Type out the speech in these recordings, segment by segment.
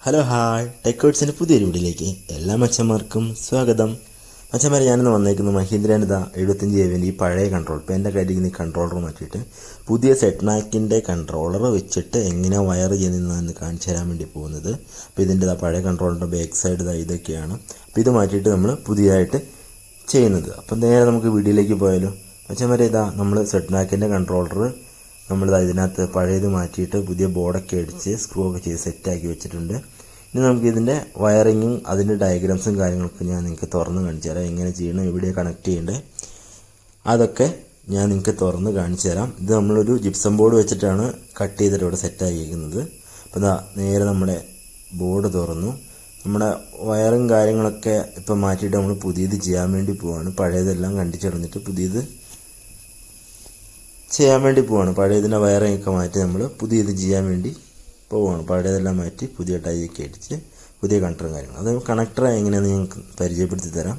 Hello hi ടെക്കോട്സിൻ്റെ പുതിയൊരു വീഡിയോയിലേക്ക് എല്ലാ മച്ചന്മാർക്കും സ്വാഗതം. മച്ചന്മാരെ ഞാനിന്ന് വന്നേക്കുന്നത് മഹീന്ദ്രേൻ്റെ 75 ഈ പഴയ കൺട്രോൾ ഇപ്പോൾ എൻ്റെ കയ്യിൽ ഈ കൺട്രോളർ മാറ്റിയിട്ട് പുതിയ സെഡ്മാക്കിൻ്റെ കൺട്രോളർ വെച്ചിട്ട് എങ്ങനെ വയർ ചെയ്യുന്നതെന്ന് കാണിച്ചു തരാൻ വേണ്ടി പോകുന്നത്. അപ്പോൾ ഇതിൻ്റെ പഴയ കൺട്രോളറിൻ്റെ ബാക്ക് സൈഡ് ഇതൊക്കെയാണ്. അപ്പോൾ ഇത് മാറ്റിയിട്ട് നമ്മൾ പുതിയതായിട്ട് ചെയ്യുന്നത്. അപ്പം നേരെ നമുക്ക് വീഡിയോയിലേക്ക് പോയാലോ. മച്ചന്മാരെ നമ്മൾ സെഡ്മാക്കിൻ്റെ കൺട്രോളർ ഇതിനകത്ത് പഴയത് മാറ്റിയിട്ട് പുതിയ ബോർഡൊക്കെ അടിച്ച് സ്ക്രൂ ഒക്കെ ചെയ്ത് സെറ്റാക്കി വെച്ചിട്ടുണ്ട്. ഇനി നമുക്ക് ഇതിൻ്റെ വയറിങ്ങും അതിൻ്റെ ഡയഗ്രാംസും കാര്യങ്ങളൊക്കെ ഞാൻ നിങ്ങൾക്ക് തുറന്ന് കാണിച്ചു തരാം. എങ്ങനെ ചെയ്യണം, എവിടെ കണക്ട് ചെയ്യേണ്ടത്, അതൊക്കെ ഞാൻ നിങ്ങൾക്ക് തുറന്ന് കാണിച്ചു തരാം. ഇത് നമ്മളൊരു ജിപ്സം ബോർഡ് വെച്ചിട്ടാണ് കട്ട് ചെയ്തിട്ട് ഇവിടെ സെറ്റാക്കിയിരിക്കുന്നത്. അപ്പോൾ നേരെ നമ്മുടെ ബോർഡ് തുറന്നു. നമ്മുടെ വയറും കാര്യങ്ങളൊക്കെ ഇപ്പം മാറ്റിയിട്ട് നമ്മൾ പുതിയത് ചെയ്യാൻ വേണ്ടി പോവാണ്. പഴയതെല്ലാം കണ്ടിച്ചടഞ്ഞിട്ട് പുതിയത് ചെയ്യാൻ വേണ്ടി പോവാണ്. പഴയതിൻ്റെ വയറിങ്ങൊക്കെ മാറ്റി നമ്മൾ പുതിയത് ചെയ്യാൻ വേണ്ടി പോവുകയാണ്. പഴയതെല്ലാം മാറ്റി പുതിയ ടൈയൊക്കെ അടിച്ച് പുതിയ കണക്ടറും കാര്യങ്ങളും. അത് കണക്ടർ എങ്ങനെയാണെന്ന് ഞങ്ങൾക്ക് പരിചയപ്പെടുത്തി തരാം.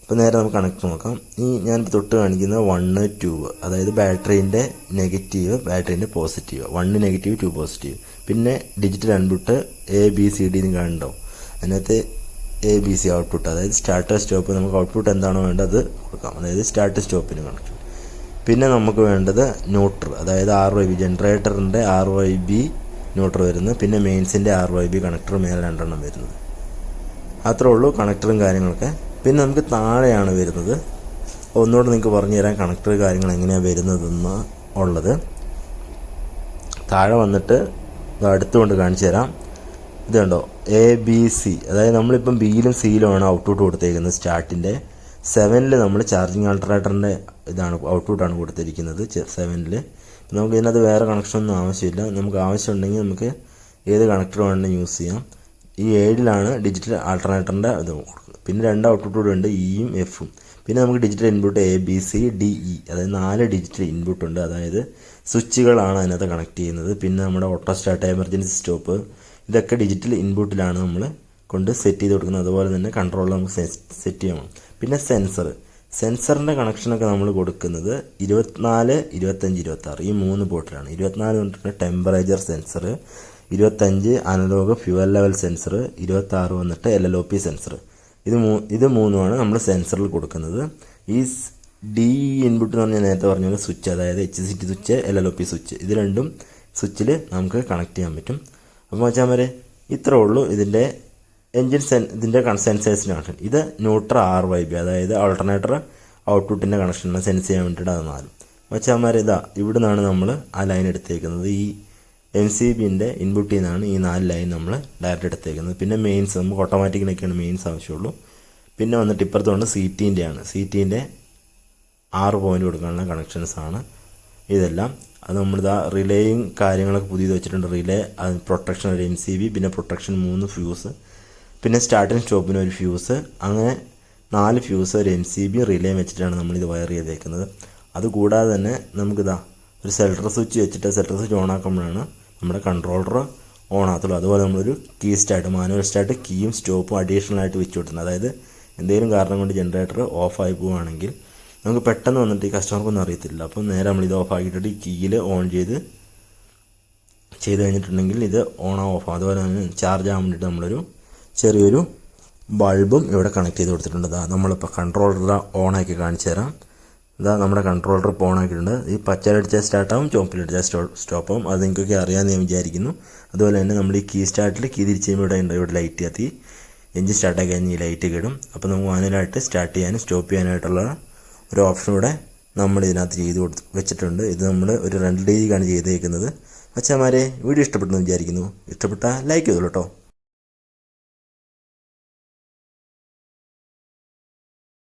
അപ്പോൾ നേരെ നമുക്ക് കണക്ടർ നോക്കാം. ഈ ഞാനിപ്പോൾ തൊട്ട് കാണിക്കുന്നത് 1 2, അതായത് ബാറ്ററീൻ്റെ നെഗറ്റീവ്, ബാറ്ററീൻ്റെ പോസിറ്റീവ്. 1 negative 2 positive. പിന്നെ ഡിജിറ്റൽ ഇൻപുട്ട് ABCD എന്ന് കാണുന്നുണ്ടാവും. അതിനകത്ത് ABC ഔട്ട്പുട്ട്, അതായത് സ്റ്റാർട്ടർ സ്റ്റോപ്പ്. നമുക്ക് ഔട്ട്പുട്ട് എന്താണോ വേണ്ടത് അത് കൊടുക്കാം, അതായത് സ്റ്റാർട്ട് സ്റ്റോപ്പിന് കണക്ട്. പിന്നെ നമുക്ക് വേണ്ടത് ന്യൂട്രൽ, അതായത് RYB, ജനറേറ്ററിൻ്റെ RYB ന്യൂട്രൽ വരുന്നത്. പിന്നെ മെയിൻസിൻ്റെ RYB കണക്ടർ മേലെ 2 എണ്ണം വരുന്നത്. അത്രേ ഉള്ളൂ കണക്ടറും കാര്യങ്ങളൊക്കെ. പിന്നെ നമുക്ക് താഴെയാണ് വരുന്നത്. ഒന്നുകൂടെ നിങ്ങൾക്ക് പറഞ്ഞു തരാം കണക്ടർ കാര്യങ്ങൾ എങ്ങനെയാണ് വരുന്നതെന്ന് ഉള്ളത്. താഴെ വന്നിട്ട് അടുത്തുകൊണ്ട് കാണിച്ചു തരാം. ഇത് കണ്ടോ, ABC, അതായത് നമ്മളിപ്പം Bയിലും Cയിലുമാണ് ഔട്ട്പുട്ട് കൊടുത്തേക്കുന്നത്. സ്റ്റാർട്ടിൻ്റെ 7ൽ നമ്മൾ ചാർജിങ് ആൾട്ടർനേറ്ററിൻ്റെ ഔട്ട്പുട്ടാണ് കൊടുത്തിരിക്കുന്നത്. 7ൽ നമുക്ക് ഇതിനകത്ത് വേറെ കണക്ഷനൊന്നും ആവശ്യമില്ല. നമുക്ക് ആവശ്യമുണ്ടെങ്കിൽ നമുക്ക് ഏത് കണക്ടർ വേണമെങ്കിലും യൂസ് ചെയ്യാം. ഈ 7ലാണ് ഡിജിറ്റൽ ആൾട്ടർനേറ്ററിൻ്റെ ഇത് കൊടുക്കുന്നത്. പിന്നെ 2 ഔട്ട്പുട്ട് കൂടെ ഉണ്ട്, Eയും Fഉം. പിന്നെ നമുക്ക് ഡിജിറ്റൽ ഇൻപുട്ട് ABCDE, അതായത് 4 ഡിജിറ്റൽ ഇൻപുട്ട് ഉണ്ട്. അതായത് സ്വിച്ചുകളാണ് അതിനകത്ത് കണക്ട് ചെയ്യുന്നത്. പിന്നെ നമ്മുടെ ഓട്ടോ സ്റ്റാർട്ട്, എമർജൻസി സ്റ്റോപ്പ്, ഇതൊക്കെ ഡിജിറ്റൽ ഇൻപുട്ടിലാണ് നമ്മൾ കൊണ്ട് സെറ്റ് ചെയ്ത് കൊടുക്കുന്നത്. അതുപോലെ തന്നെ കൺട്രോളർ നമുക്ക് സെറ്റ് ചെയ്യണം. പിന്നെ സെൻസറിൻ്റെ കണക്ഷനൊക്കെ നമ്മൾ കൊടുക്കുന്നത് 24, 25, 26 ഈ 3 പോർട്ടിലാണ്. 24 വന്നിട്ട് temperature sensor, 25 analog fuel level sensor, 26 വന്നിട്ട് LLOP സെൻസർ. ഇത് മൂന്നുമാണ് നമ്മൾ സെൻസറിൽ കൊടുക്കുന്നത്. ഈ D ഇൻപുട്ട് എന്ന് പറഞ്ഞാൽ നേരത്തെ പറഞ്ഞ പോലെ സ്വിച്ച്, അതായത് HCT സ്വിച്ച്, LLOP സ്വിച്ച്, ഇത് രണ്ടും സ്വിച്ചിൽ നമുക്ക് കണക്ട് ചെയ്യാൻ പറ്റും. അപ്പോൾ വെച്ചാൽ വരെ ഇത്രേ ഉള്ളൂ ഇതിൻ്റെ ഇതിൻ്റെ സെൻസേഴ്സിൻ്റെ കണക്ഷൻ. ഇത് ന്യൂട്രൽ RYB, അതായത് ആൾട്ടർനേറ്റർ ഔട്ട്പുട്ടിൻ്റെ കണക്ഷനാണ് സെൻസ് ചെയ്യാൻ വേണ്ടിയിട്ട്. അത് 4 വച്ചാൽ ഇവിടെ നിന്നാണ് നമ്മൾ ആ ലൈൻ എടുത്തേക്കുന്നത്. ഈ MCBൻ്റെ ഇൻപുട്ടിൽ നിന്നാണ് ഈ 4 ലൈൻ നമ്മൾ ഡയറക്റ്റ് എടുത്തേക്കുന്നത്. പിന്നെ മെയിൻസ്, നമുക്ക് ഓട്ടോമാറ്റിക്കിനൊക്കെയാണ് മെയിൻസ് ആവശ്യമുള്ളൂ. പിന്നെ വന്നിട്ട് ഇപ്പുറത്തുകൊണ്ട് CTൻ്റെ 6 പോയിൻ്റ് കൊടുക്കാനുള്ള കണക്ഷൻസാണ് ഇതെല്ലാം. അത് നമ്മളിതാ റിലേയും കാര്യങ്ങളൊക്കെ പുതിയത് വെച്ചിട്ടുണ്ട്. റിലേ, പ്രൊട്ടക്ഷൻ ഒരു MCB, പിന്നെ പ്രൊട്ടക്ഷൻ 3 ഫ്യൂസ്, പിന്നെ സ്റ്റാർട്ടിങ് സ്റ്റോപ്പിന് ഒരു ഫ്യൂസ്, അങ്ങനെ 4 ഫ്യൂസ്, ഒരു MCB, റിലേയും വെച്ചിട്ടാണ് നമ്മളിത് വയർ ചെയ്തേക്കുന്നത്. അതുകൂടാതെ തന്നെ നമുക്കിതാ ഒരു സെൽട്ടർ സ്വിച്ച് വെച്ചിട്ട് സെൽട്ടർ സ്വിച്ച് ഓൺ ആക്കുമ്പോഴാണ് നമ്മുടെ കൺട്രോളർ ഓൺ ആകത്തുള്ളൂ. അതുപോലെ നമ്മളൊരു കീ സ്റ്റാർട്ട്, മാനുവൽ സ്റ്റാർട്ട്, കീയും സ്റ്റോപ്പും അഡീഷണൽ ആയിട്ട് വെച്ച് കൊടുക്കുന്നത്. അതായത് എന്തെങ്കിലും കാരണം കൊണ്ട് ജനറേറ്റർ ഓഫായി പോവുകയാണെങ്കിൽ നമുക്ക് പെട്ടെന്ന് വന്നിട്ട് ഈ കസ്റ്റമർക്കൊന്നും അറിയത്തില്ല. അപ്പം നേരെ നമ്മളിത് ഓഫ് ആക്കിയിട്ട് ഈ കീയിൽ ഓൺ ചെയ്ത് കഴിഞ്ഞിട്ടുണ്ടെങ്കിൽ ഇത് ഓൺ ഓഫ്. അതുപോലെ തന്നെ ചാർജ് ആകാൻ വേണ്ടിയിട്ട് നമ്മളൊരു ചെറിയൊരു ബൾബും ഇവിടെ കണക്ട് ചെയ്ത് കൊടുത്തിട്ടുണ്ട്. നമ്മളിപ്പോൾ കൺട്രോളർ ഓണാക്കി കാണിച്ചു തരാം. നമ്മുടെ കൺട്രോളർ ഇപ്പോൾ ഓണാക്കിയിട്ടുണ്ട്. ഈ പച്ചയിലടിച്ചാൽ സ്റ്റാർട്ടാവും, ചുവപ്പിലടിച്ചാൽ സ്റ്റോപ്പാവും. അത് നിങ്ങൾക്കൊക്കെ അറിയാമെന്ന് ഞാൻ വിചാരിക്കുന്നു. അതുപോലെ തന്നെ നമ്മൾ ഈ കീ സ്റ്റാർട്ടിൽ കീ തിരിച്ച് കഴിയുമ്പോൾ ഇവിടെ ലൈറ്റ് കത്തി എഞ്ചിൻ സ്റ്റാർട്ടാക്കി കഴിഞ്ഞ് ഈ ലൈറ്റ് കിടും. അപ്പോൾ നമുക്ക് മാനുവലായിട്ട് സ്റ്റാർട്ട് ചെയ്യാനും സ്റ്റോപ്പ് ചെയ്യാനായിട്ടുള്ള ഒരു ഓപ്ഷൻ ഇവിടെ നമ്മൾ ഇതിനകത്ത് ചെയ്ത് വെച്ചിട്ടുണ്ട്. ഇത് നമ്മൾ ഒരു 2 രീതിക്കാണ് ചെയ്തേക്കുന്നത്. മച്ചാന്മാരെ വീഡിയോ ഇഷ്ടപ്പെട്ടെന്ന് വിചാരിക്കുന്നു. ഇഷ്ടപ്പെട്ടാൽ ലൈക്ക് ചെയ്തോളൂ കേട്ടോ.